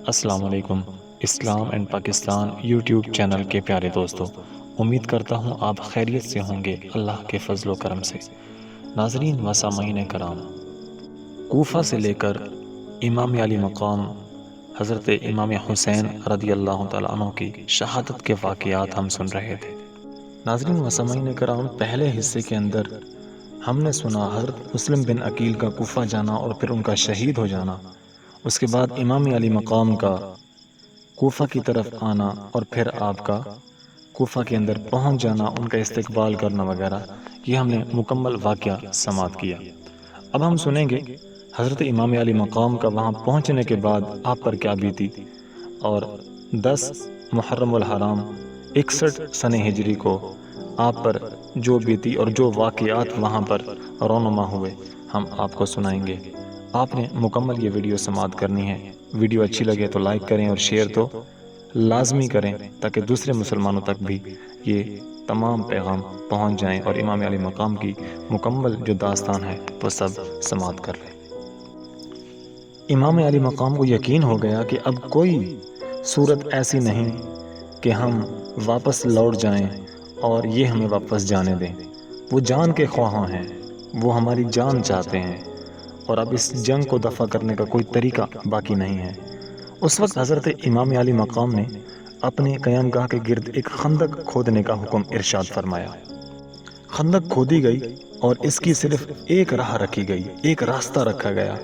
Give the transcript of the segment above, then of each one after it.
السلام علیکم۔ اسلام and Pakistan YouTube channel کے پیارے دوستو، امید کرتا ہوں آپ خیریت سے ہوں گے اللہ کے فضل و کرم سے۔ ناظرین و سامعین کرام، کوفہ سے لے کر امام علی مقام حضرت امام حسین رضی اللہ تعالیٰ عنہ کی شہادت کے واقعات ہم سن رہے تھے۔ ناظرین و سامعین کرام، پہلے حصے کے اندر ہم نے سنا حضرت مسلم بن عقیل کا کوفہ جانا اور پھر ان کا شہید ہو جانا، اس کے بعد امام علی مقام کا کوفہ کی طرف آنا اور پھر آپ کا کوفہ کے اندر پہنچ جانا، ان کا استقبال کرنا وغیرہ، یہ ہم نے مکمل واقعہ سماعت کیا۔ اب ہم سنیں گے حضرت امام علی مقام کا وہاں پہنچنے کے بعد آپ پر کیا بیتی، اور 10 محرم الحرام 61 سن ہجری کو آپ پر جو بیتی اور جو واقعات وہاں پر رونما ہوئے ہم آپ کو سنائیں گے۔ آپ نے مکمل یہ ویڈیو سماعت کرنی ہے۔ ویڈیو اچھی لگے تو لائک کریں اور شیئر تو لازمی کریں تاکہ دوسرے مسلمانوں تک بھی یہ تمام پیغام پہنچ جائیں اور امام علی مقام کی مکمل جو داستان ہے وہ سب سماعت کر لیں۔ امام علی مقام کو یقین ہو گیا کہ اب کوئی صورت ایسی نہیں کہ ہم واپس لوٹ جائیں اور یہ ہمیں واپس جانے دیں۔ وہ جان کے خواہاں ہیں، وہ ہماری جان چاہتے ہیں، اور اب اس جنگ کو دفع کرنے کا کوئی طریقہ باقی نہیں ہے۔ اس وقت حضرت امام علی مقام نے اپنے قیام گاہ کے گرد ایک خندق کھودنے کا حکم ارشاد فرمایا۔ خندق کھودی گئی اور اس کی صرف ایک راہ رکھی گئی، ایک راستہ رکھا گیا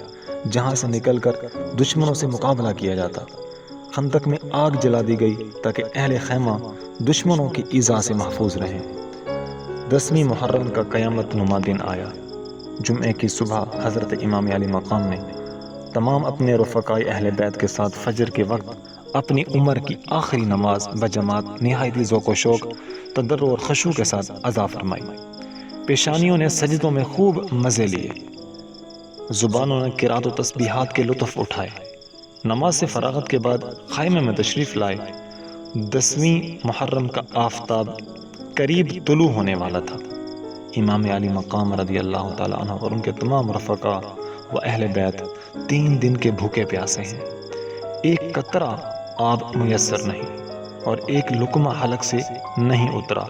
جہاں سے نکل کر دشمنوں سے مقابلہ کیا جاتا۔ خندق میں آگ جلا دی گئی تاکہ اہل خیمہ دشمنوں کی ایذا سے محفوظ رہیں۔ 10ویں محرم کا قیامت نما دن آیا۔ جمعے کی صبح حضرت امام علی مقام نے تمام اپنے رفقائے اہل بیت کے ساتھ فجر کے وقت اپنی عمر کی آخری نماز بجماعت نہایت ذوق و شوق، تضرع اور خشوع کے ساتھ ادا فرمائی۔ پیشانیوں نے سجدوں میں خوب مزے لیے، زبانوں نے قرات و تسبیحات کے لطف اٹھائے۔ نماز سے فراغت کے بعد خیمے میں تشریف لائے۔ 10ویں محرم کا آفتاب قریب طلوع ہونے والا تھا۔ امام علی مقام رضی اللہ تعالیٰ عنہ اور ان کے تمام رفقا و اہل بیت 3 دن کے بھوکے پیاسے ہیں۔ ایک قطرہ آب میسر نہیں اور ایک لقمہ حلق سے نہیں اترا۔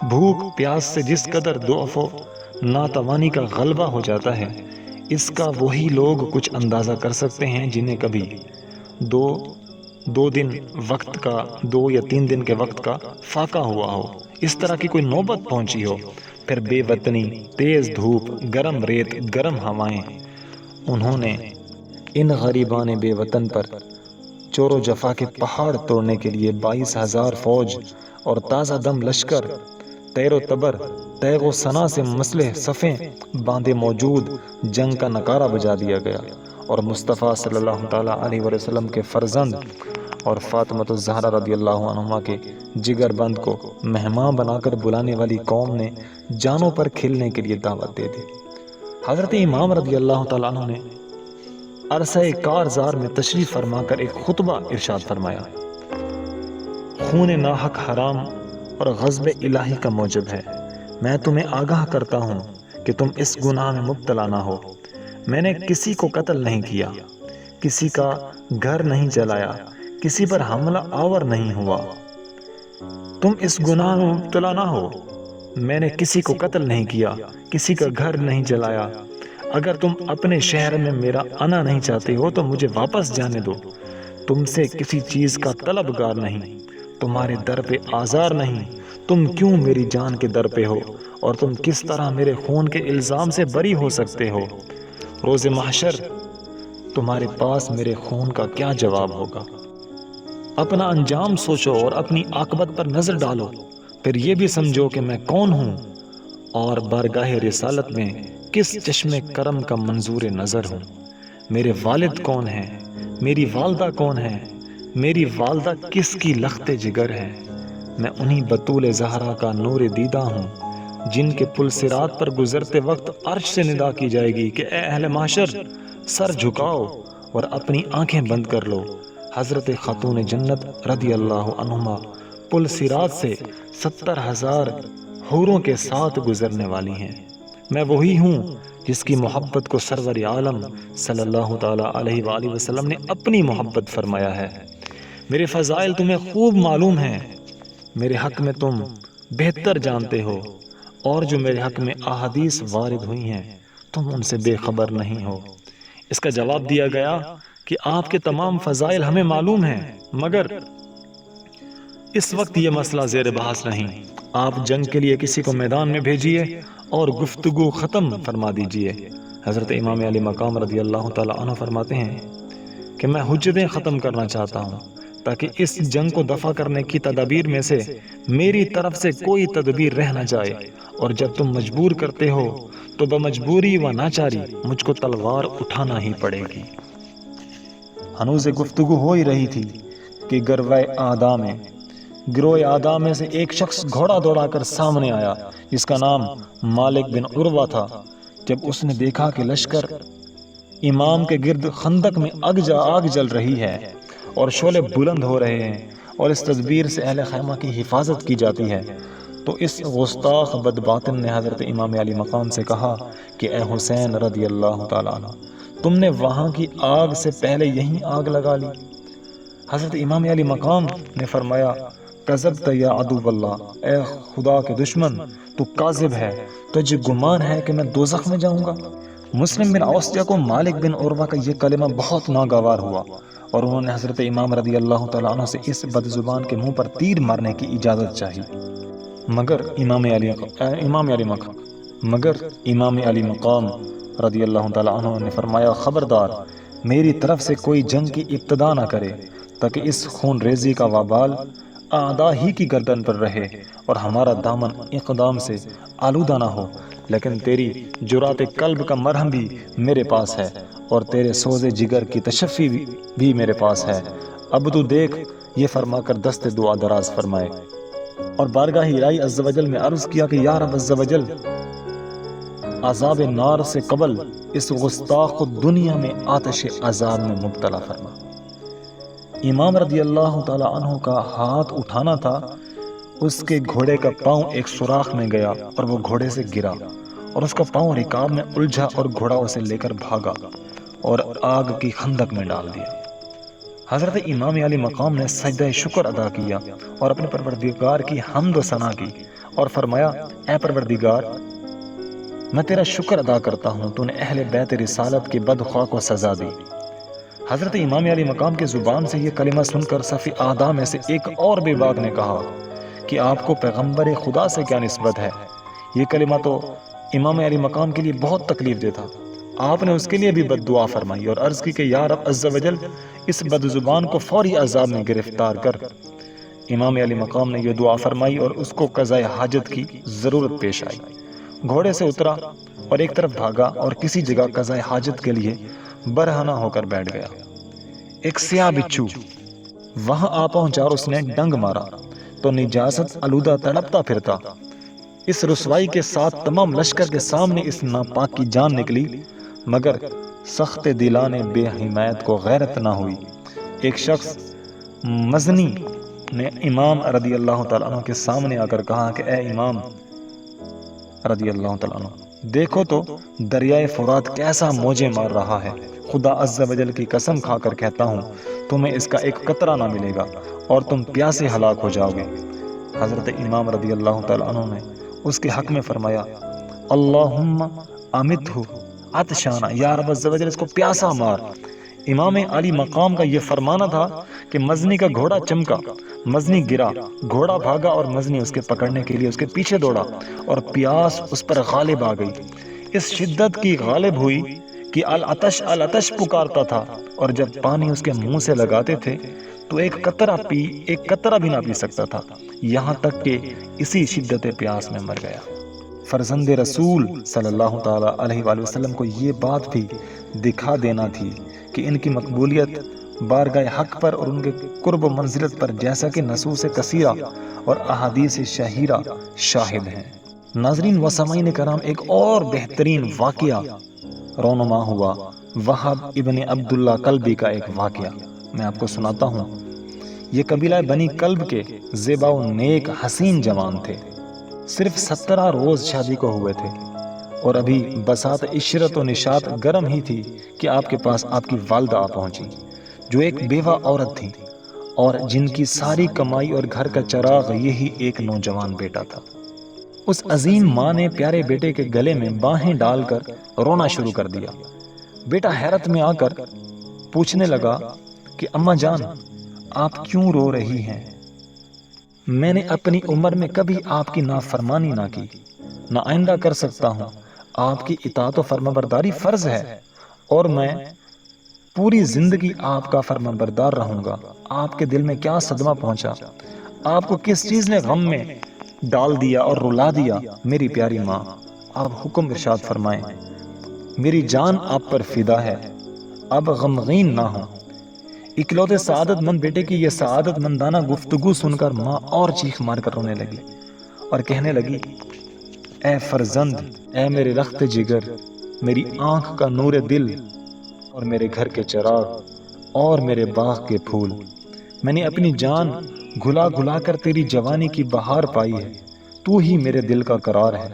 بھوک پیاس سے جس قدر ضعف و ناتوانی کا غلبہ ہو جاتا ہے، اس کا وہی لوگ کچھ اندازہ کر سکتے ہیں جنہیں کبھی دو دن وقت کا 2 یا 3 دن کے وقت کا فاقہ ہوا ہو، اس طرح کی کوئی نوبت پہنچی ہو، پھر بے وطنی، تیز دھوپ، گرم ریت، گرم ہوائیں۔ انہوں نے ان غریبان بے وطن پر چور و جفا کے پہاڑ توڑنے کے لیے 22,000 فوج اور تازہ دم لشکر، تیر و تبر، تیغ و سنا سے مسلح صفیں باندھے موجود جنگ کا نعرہ بجا دیا گیا، اور مصطفیٰ صلی اللہ تعالیٰ علیہ وسلم کے فرزند اور فاطمۃ الزہرا رضی اللہ عنہما کے جگر بند کو مہمان بنا کر بلانے والی قوم نے جانوں پر کھلنے کے لیے دعوت دے دی۔ حضرت امام رضی اللہ تعالیٰ عنہ نے عرصہ کارزار میں تشریف فرما کر ایک خطبہ ارشاد فرمایا۔ خون ناحق حرام اور غضب الہی کا موجب ہے۔ میں تمہیں آگاہ کرتا ہوں کہ تم اس گناہ میں مبتلا نہ ہو۔ میں نے کسی کو قتل نہیں کیا، کسی کا گھر نہیں جلایا، کسی پر حملہ آور نہیں ہوا۔ تم اس گناہ میں مبتلا نہ ہو۔ میں نے کسی کو قتل نہیں کیا، کسی کا گھر نہیں جلایا۔ اگر تم اپنے شہر میں میرا آنا نہیں چاہتے ہو تو مجھے واپس جانے دو۔ تم سے کسی چیز کا طلبگار نہیں، تمہارے در پہ آزار نہیں۔ تم کیوں میری جان کے در پہ ہو، اور تم کس طرح میرے خون کے الزام سے بری ہو سکتے ہو؟ روز محشر تمہارے پاس میرے خون کا کیا جواب ہوگا؟ اپنا انجام سوچو اور اپنی عاقبت پر نظر ڈالو، پھر یہ بھی سمجھو کہ میں کون ہوں اور بارگاہ رسالت میں کس چشم کرم کا منظور نظر ہوں۔ میرے والد کون ہیں، میری والدہ کون ہیں، میری والدہ کس کی لخت جگر ہے؟ میں انہی بطول زہرا کا نور دیدہ ہوں جن کے پل صراط پر گزرتے وقت عرش سے ندا کی جائے گی کہ اے اہل محشر، سر جھکاؤ اور اپنی آنکھیں بند کر لو۔ حضرت خاتون جنت رضی اللہ عنہما پل صراط سے 70,000 حوروں کے ساتھ گزرنے والی ہیں۔ میں وہی ہوں جس کی محبت کو سرور عالم صلی اللہ تعالیٰ علیہ وآلہ وسلم نے اپنی محبت فرمایا ہے۔ میرے فضائل تمہیں خوب معلوم ہیں، میرے حق میں تم بہتر جانتے ہو، اور جو میرے حق میں احادیث وارد ہوئی ہیں تم ان سے بے خبر نہیں ہو۔ اس کا جواب دیا گیا کہ آپ کے تمام فضائل ہمیں معلوم ہیں، مگر اس وقت یہ مسئلہ زیر بحث نہیں۔ آپ جنگ کے لیے کسی کو میدان میں بھیجیے اور گفتگو ختم فرما دیجیے۔ حضرت امام علی مقام رضی اللہ تعالیٰ عنہ فرماتے ہیں کہ میں حجتیں ختم کرنا چاہتا ہوں تاکہ اس جنگ کو دفع کرنے کی تدابیر میں سے میری طرف سے کوئی تدبیر رہ نہ جائے، اور جب تم مجبور کرتے ہو تو بمجبوری و ناچاری مجھ کو تلوار اٹھانا ہی پڑے گی۔ ہنوز گفتگو ہو ہی رہی تھی کہ گروہ آدھا میں سے ایک شخص گھوڑا دوڑا کر سامنے آیا جس کا نام مالک بن عروہ تھا۔ جب اس نے دیکھا کہ لشکر امام کے گرد خندق میں آگ جل رہی ہے اور شعلے بلند ہو رہے ہیں اور اس تدبیر سے اہل خیمہ کی حفاظت کی جاتی ہے، تو اس گستاخ بدباطن نے حضرت امام علی مقام سے کہا کہ اے حسین رضی اللہ تعالیٰ عنہ، تم نے وہاں کی آگ سے پہلے یہیں آگ لگا لی۔ حضرت امام علی مقام نے فرمایا کذبت یا عدو اللہ، اے خدا کے دشمن تو کاذب ہے، تجھے گمان ہے کہ میں دوزخ میں جاؤں گا۔ مسلم بن اوسیہ کو مالک بن عروہ کا یہ کلمہ بہت ناگوار ہوا اور انہوں نے حضرت امام رضی اللہ تعالیٰ عنہ سے اس بد زبان کے منہ پر تیر مارنے کی اجازت چاہی، مگر امام علی مقام رضی اللہ تعالیٰ عنہ نے فرمایا خبردار، میری طرف سے کوئی جنگ کی ابتدا نہ کرے تاکہ اس خون ریزی کا وبال اعداء ہی کی گردن پر رہے اور ہمارا دامن اقدام سے آلودہ نہ ہو، لیکن تیری جرات قلب کا مرہم بھی میرے پاس ہے اور تیرے سوز جگر کی تشفی بھی میرے پاس ہے۔ اب تو دیکھ، یہ فرما کر دست دعا دراز فرمائے اور بارگاہ الہی عز و جل میں عرض کیا کہ یا رب عز و جل، عذاب نار سے قبل اس گستاخ کو دنیا میں آتش عذاب میں مبتلا فرما۔ امام رضی اللہ تعالی عنہ کا ہاتھ اٹھانا تھا، اس کے گھوڑے کا پاؤں ایک سوراخ میں گیا اور وہ گھوڑے سے گرا اور اس کا پاؤں رکاب میں الجھا اور گھوڑا اسے لے کر بھاگا اور آگ کی خندق میں ڈال دیا۔ حضرت امام علی مقام نے سجدہ شکر ادا کیا اور اپنے پروردگار کی حمد و ثنا کی اور فرمایا اے پروردگار، میں تیرا شکر ادا کرتا ہوں، تو نے اہل بیت رسالت کے بدخواہ کو سزا دی۔ حضرت امام علی مقام کی زبان سے یہ کلمہ سن کر صفی اعداء میں سے ایک اور بے باک نے کہا کہ آپ کو پیغمبر خدا سے کیا نسبت ہے؟ یہ کلمہ تو امام علی مقام کے لیے بہت تکلیف دہ تھا۔ آپ نے اس کے لیے بھی بد دعا فرمائی اور عرض کی کہ یا رب عز و جل، اس بد زبان کو فوری عذاب میں گرفتار کر۔ امام علی مقام نے یہ دعا فرمائی اور اس کو قضاء حاجت کی ضرورت پیش آئی۔ گھوڑے سے اترا اور ایک طرف بھاگا اور کسی جگہ قضاء حاجت کے لیے برہنہ ہو کر بیٹھ گیا۔ ایک سیاہ بچھو وہاں آ پہنچا اور اس نے ڈنگ مارا تو نجاست آلودہ تڑپتا پھرتا۔ اس رسوائی کے ساتھ تمام لشکر کے سامنے اس ناپاک کی جان نکلی، مگر سخت دلان بے حمایت کو غیرت نہ ہوئی۔ ایک شخص مزنی نے امام رضی اللہ تعالیٰ عنہ کے سامنے آ کر کہا کہ اے امام رضی اللہ تعالیٰ عنہ، دیکھو تو دریائے فرات کیسا موجیں مار رہا ہے، خدا عز و جل کی قسم کھا کر کہتا ہوں تمہیں اس کا ایک قطرہ نہ ملے گا اور تم پیاسے ہلاک ہو جاؤ گے۔ حضرت امام رضی اللہ تعالیٰ عنہ نے اس کے حق میں فرمایا اللہم امتہ عطشانہ، یا رب عز و جل اس کو پیاسا مار۔ امام علی مقام کا یہ فرمانا تھا کہ مزنی کا گھوڑا چمکا، مزنی گرا، گھوڑا بھاگا اور مزنی اس کے پکڑنے کے لیے اس کے پیچھے دوڑا اور پیاس اس پر غالب آ گئی۔ اس شدت کی غالب ہوئی کہ العطش العطش پکارتا تھا، اور جب پانی اس کے منہ سے لگاتے تھے تو ایک قطرہ بھی نہ پی سکتا تھا، یہاں تک کہ اسی شدت پیاس میں مر گیا۔ فرزند رسول صلی اللہ تعالیٰ علیہ وآلہ وسلم کو یہ بات بھی دکھا دینا تھی کہ ان کی مقبولیت بارگاہ حق پر اور ان کے قرب و منزلت پر جیسا کہ نصوص کثیرہ اور احادیث شہیرہ شاہد ہیں۔ ناظرین و سامعین کرام، ایک اور بہترین واقعہ رونما ہوا وہب ابن عبداللہ کلبی کا ایک واقعہ میں آپ کو سناتا ہوں۔ یہ قبیلہ بنی کلب کے زیبا و نیک حسین جوان تھے، صرف 17 روز شادی کو ہوئے تھے۔ اور ابھی بساط عشرت و نشاط گرم ہی تھی کہ آپ کے پاس آپ کی والدہ آ پہنچی، جو ایک بیوہ عورت تھی اور جن کی ساری کمائی اور گھر کا چراغ یہی ایک نوجوان بیٹا تھا۔ اس عظیم ماں نے پیارے بیٹے کے گلے میں باہیں ڈال کر رونا شروع کر دیا۔ بیٹا حیرت میں آ کر پوچھنے لگا کہ اماں جان، آپ کیوں رو رہی ہیں؟ میں نے اپنی عمر میں کبھی آپ کی نافرمانی نہ کی، نہ آئندہ کر سکتا ہوں۔ آپ کی اطاعت و فرمانبرداری فرض ہے اور میں پوری زندگی آپ کا فرمانبردار رہوں گا۔ آپ کے دل میں کیا صدمہ پہنچا؟ آپ کو کس چیز نے غم میں ڈال دیا اور رلا دیا؟ میری پیاری ماں، آپ حکم ارشاد فرمائیں۔ میری جان آپ پر فدا ہے، اب غمگین نہ ہوں۔ اکلوتے سعادت مند بیٹے کی یہ سعادت مندانہ گفتگو سن کر ماں اور چیخ مار کر رونے لگی اور کہنے لگی، اے فرزند، اے میرے رخت جگر، میری آنکھ کا نور دل اور میرے گھر کے چراغ اور میرے باغ کے پھول، میں نے اپنی جان گھلا گھلا کر تیری جوانی کی بہار پائی ہے۔ تو ہی میرے دل کا قرار ہے،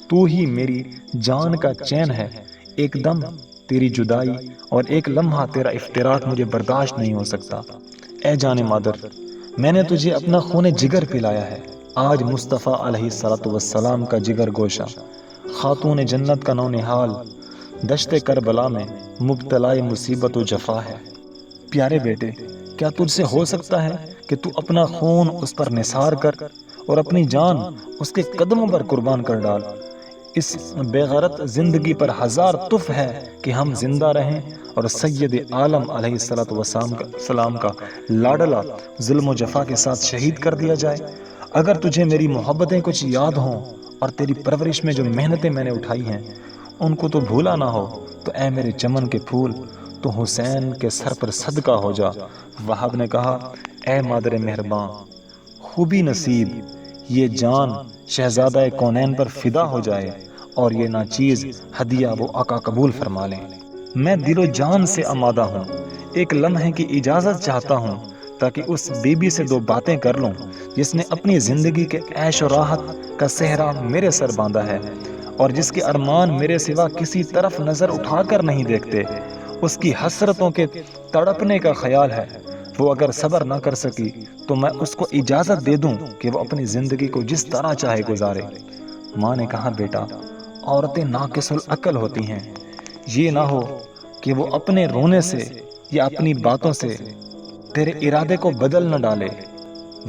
تو ہی میری جان کا چین ہے۔ ایک دم تیری جدائی اور ایک لمحہ تیرا افتراق مجھے برداشت نہیں ہو سکتا۔ اے جان مادر، میں نے تجھے اپنا خون جگر پلایا ہے۔ آج مصطفیٰ علیہ الصلوۃ والسلام کا جگر گوشہ، خاتون جنت کا نونہال، دشت کربلا میں مبتلا مصیبت و جفا ہے۔ پیارے بیٹے، کیا تجھ سے ہو سکتا ہے کہ تو اپنا خون اس پر نثار کر اور اپنی جان اس کے قدموں پر قربان کر ڈال؟ اس بے غرض زندگی پر ہزار تف ہے کہ ہم زندہ رہیں اور سید عالم علیہ السلام کا لاڈلا ظلم و جفا کے ساتھ شہید کر دیا جائے۔ اگر تجھے میری محبتیں کچھ یاد ہوں اور تیری پرورش میں جو محنتیں میں نے اٹھائی ہیں ان کو تو بھولا نہ ہو، تو اے میرے چمن کے پھول، تو حسین کے سر پر صدقہ ہو جا۔ وہاب نے کہا، اے مادر مہرباں، خوبی نصیب یہ جان شہزادہ کونین پر فدا ہو جائے اور یہ ناچیز ہدیہ وہ آقا قبول فرما لیں۔ میں دل و جان سے آمادہ ہوں، ایک لمحے کی اجازت چاہتا ہوں تاکہ اس بی بی سے دو باتیں کر لوں جس نے اپنی زندگی کے عیش و راحت کا صحرا میرے سر باندھا ہے اور جس کے ارمان میرے سوا کسی طرف نظر اٹھا کر نہیں دیکھتے۔ اس کی حسرتوں کے تڑپنے کا خیال ہے، وہ اگر صبر نہ کر سکی تو میں اس کو اجازت دے دوں کہ وہ اپنی زندگی کو جس طرح چاہے گزارے۔ ماں نے کہا، بیٹا، عورتیں ناقص العقل ہوتی ہیں، یہ نہ ہو کہ وہ اپنے رونے سے یا اپنی باتوں سے تیرے ارادے کو بدل نہ ڈالے۔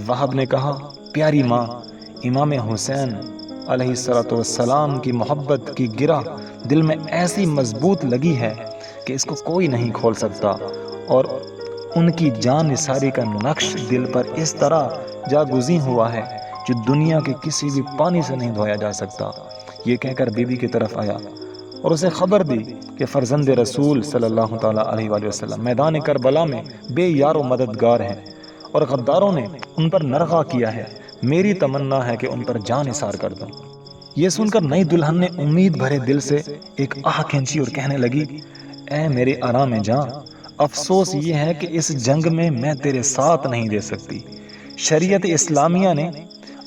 وہاب نے کہا، پیاری ماں، امام حسین علیہ السلام کی محبت کی گرہ دل میں ایسی مضبوط لگی ہے کہ اس کو کوئی نہیں کھول سکتا، اور ان کی جان نثاری کا نقش دل پر اس طرح جاگزیں ہوا ہے جو دنیا کے کسی بھی پانی سے نہیں دھویا جا سکتا۔ یہ کہہ کر بی بی کی طرف آیا اور اسے خبر دی کہ فرزند رسول صلی اللہ تعالیٰ علیہ وآلہ وسلم میدان کربلا میں بے یار و مددگار ہیں اور غداروں نے ان پر نرغہ کیا ہے۔ میری تمنا ہے کہ ان پر جان نثار کر دوں۔ یہ سن کر نئی دلہن نے امید بھرے دل سے ایک آہ کھینچی اور کہنے لگی، اے میرے آرام جاں، افسوس یہ ہے کہ اس جنگ میں میں تیرے ساتھ نہیں دے سکتی۔ شریعت اسلامیہ نے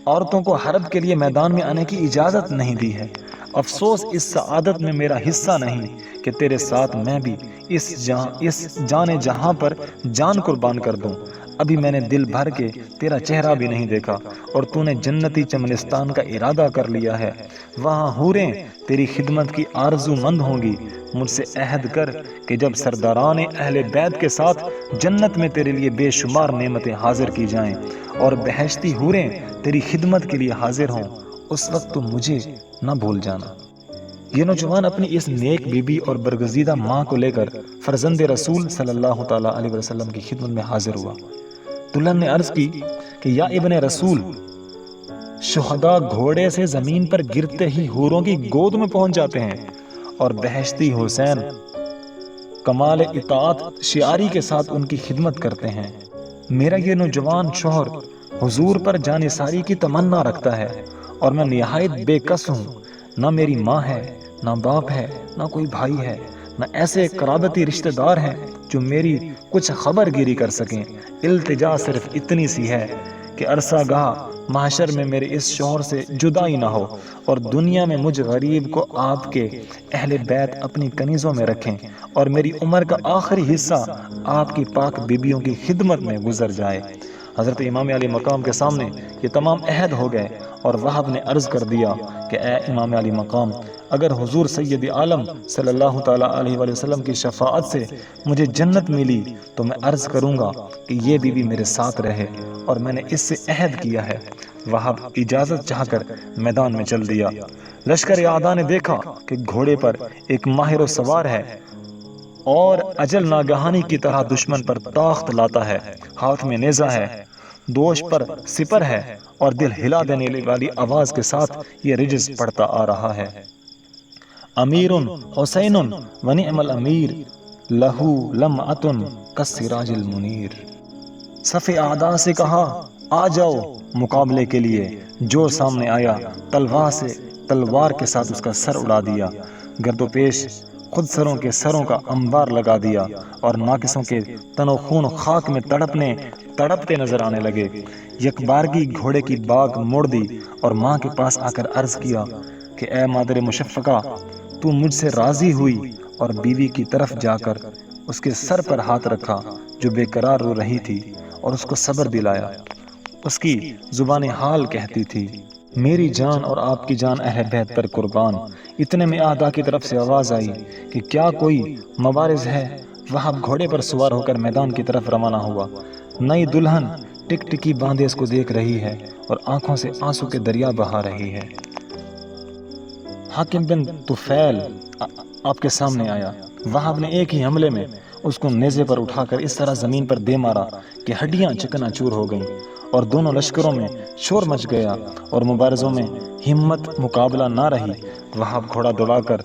عورتوں کو حرب کے لیے میدان میں آنے کی اجازت نہیں دی ہے۔ افسوس اس سعادت میں میرا حصہ نہیں کہ تیرے ساتھ میں بھی اس جان جہاں پر جان قربان کر دوں۔ ابھی میں نے دل بھر کے تیرا چہرہ بھی نہیں دیکھا اور تو نے جنتی چمنستان کا ارادہ کر لیا ہے، وہاں حوریں تیری خدمت کی آرزو مند ہوں گی۔ مجھ سے عہد کر کہ جب سرداران اہل بیت کے ساتھ جنت میں تیرے لیے بے شمار نعمتیں حاضر کی جائیں اور بہشتی حوریں تیری خدمت کے لیے حاضر ہوں، اس وقت تو مجھے نہ بھول جانا۔ یہ نوجوان اپنی اس نیک بی بی اور برگزیدہ ماں کو لے کر فرزند رسول صلی اللہ تعالیٰ علیہ وسلم کی خدمت میں حاضر ہوا۔ دلہن نے عرض کی کہ یا ابن رسول، شہداء گھوڑے سے زمین پر گرتے ہی حوروں کی گود میں پہنچ جاتے ہیں اور بہشتی حسین کمال اطاعت شعاری کے ساتھ ان کی خدمت کرتے ہیں۔ میرا یہ نوجوان شوہر حضور پر جانثاری کی تمنا رکھتا ہے اور میں نہایت بے کس ہوں، نہ میری ماں ہے، نہ باپ ہے، نہ کوئی بھائی ہے، نہ ایسے قرابتی رشتہ دار ہیں جو میری کچھ خبر گیری کر سکیں۔ التجا صرف اتنی سی ہے کہ عرصہ گاہ محشر میں میرے اس شوہر سے جدائی نہ ہو، اور دنیا میں مجھ غریب کو آپ کے اہل بیت اپنی کنیزوں میں رکھیں، اور میری عمر کا آخری حصہ آپ کی پاک بیبیوں کی خدمت میں گزر جائے۔ حضرت امام علی مقام کے سامنے یہ تمام عہد ہو گئے، اور وہب نے عرض کر دیا کہ اے امام علی مقام، اگر حضور سید عالم صلی اللہ تعالیٰ علیہ وآلہ وسلم کی شفاعت سے مجھے جنت ملی تو میں عرض کروں گا کہ یہ بی بی میرے ساتھ رہے، اور میں نے اس سے عہد کیا ہے۔ وہب اجازت چاہ کر میدان میں چل دیا۔ لشکر اعداء نے دیکھا کہ گھوڑے پر ایک ماہر و سوار ہے اور اجل ناگہانی کی طرح دشمن پر تاخت لاتا ہے، ہاتھ میں نیزہ ہے، دوش پر سپر ہے، اور دل ہلا دینے والی آواز کے ساتھ یہ رجز پڑھتا آ رہا ہے: امیر حسین ونعم الامیر لہو لمعۃ کالسراج المنیر۔ صف اعداء سے کہا آ جاؤ مقابلے کے لیے، جو سامنے آیا تلوار کے ساتھ اس کا سر اڑا دیا، گرد و پیش خود سروں کا انبار لگا دیا، اور ناقصوں کے تن و خون خاک میں تڑپتے نظر آنے لگے۔ یک بارگی گھوڑے کی باگ موڑ دی اور ماں کے پاس آ کر عرض کیا کہ اے مادر مشفقہ، تو مجھ سے راضی ہوئی، اور بیوی کی طرف جا کر اس کے سر پر ہاتھ رکھا جو بے قرار رو رہی تھی، اور اس کو صبر دلایا۔ اس کی زبان حال کہتی تھی: میری جان اور آپ کی جان اہل بیت پر قربان۔ اتنے میں اعداء کی طرف سے آواز آئی کہ کیا کوئی مبارز ہے؟ وہب گھوڑے پر سوار ہو کر میدان کی طرف روانہ ہوا۔ نئی دلہن ٹک ٹکی باندھے اس کو دیکھ رہی ہے اور آنکھوں سے آنسو کے دریا بہا رہی ہے۔ حاکم بن طفیل آپ کے سامنے آیا۔ وہب نے ایک ہی حملے میں اس کو نیزے پر اٹھا کر اس طرح زمین پر دے مارا کہ ہڈیاں چکنا چور ہو گئیں، اور دونوں لشکروں میں شور مچ گیا اور مبارزوں میں ہمت مقابلہ نہ رہی۔ وہب گھوڑا دوڑا کر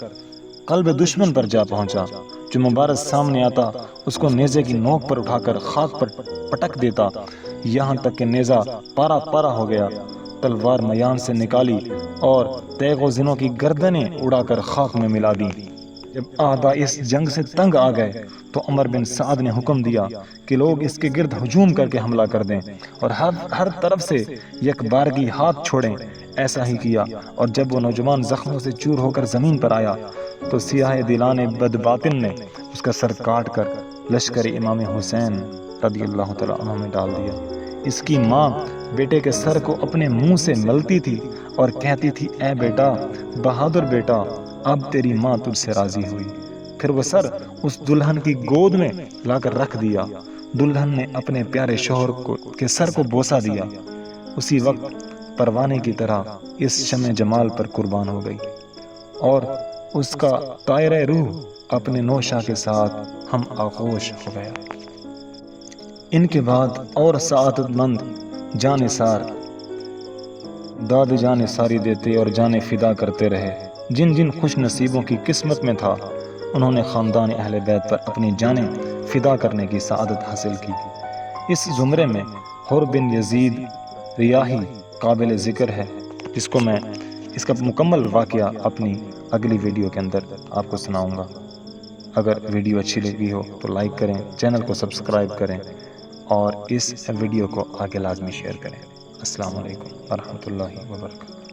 قلب دشمن پر جا پہنچا۔ جو مبارز سامنے آتا اس کو نیزے کی نوک پر اٹھا کر خاک پر پٹک دیتا، یہاں تک کہ نیزہ پارا پارا ہو گیا۔ تلوار میان سے نکالی اور تیغ و زنوں کی گردنیں اڑا کر خاک میں ملا دی۔ جب اعداء اس جنگ سے تنگ آ گئے تو عمر بن سعد نے حکم دیا کہ لوگ اس کے گرد ہجوم کر کے حملہ کر دیں اور ہر طرف سے یک بارگی ہاتھ چھوڑیں۔ ایسا ہی کیا، اور جب وہ نوجوان زخموں سے چور ہو کر زمین پر آیا تو سیاہ دلان بدباطن نے اس کا سر کاٹ کر لشکر امام حسین رضی اللہ تعالیٰ عنہ میں ڈال دیا۔ اس کی ماں بیٹے کے سر کو اپنے منہ سے ملتی تھی اور کہتی تھی: اے بیٹا، بہادر بیٹا، اب تیری ماں تجھ سے راضی ہوئی۔ پھر وہ سر اس دلہن کی گود میں لا کر رکھ دیا۔ دلہن نے اپنے پیارے شوہر کے سر کو بوسہ دیا۔ اسی وقت پروانے کی طرح اس شمع جمال پر قربان ہو گئی، اور اس کا طائرہ روح اپنے نوشہ کے ساتھ ہم آغوش ہو گیا۔ ان کے بعد اور سعادت مند جان سار داد جان ساری دیتے اور جان فدا کرتے رہے۔ جن جن خوش نصیبوں کی قسمت میں تھا انہوں نے خاندان اہل بیت پر اپنی جانیں فدا کرنے کی سعادت حاصل کی۔ اس زمرے میں حر بن یزید ریاحی قابل ذکر ہے، جس کو میں اس کا مکمل واقعہ اپنی اگلی ویڈیو کے اندر آپ کو سناؤں گا۔ اگر ویڈیو اچھی لگی ہو تو لائک کریں، چینل کو سبسکرائب کریں، اور اس ویڈیو کو آگے لازمی شیئر کریں۔ السلام علیکم ورحمۃ اللہ وبرکاتہ۔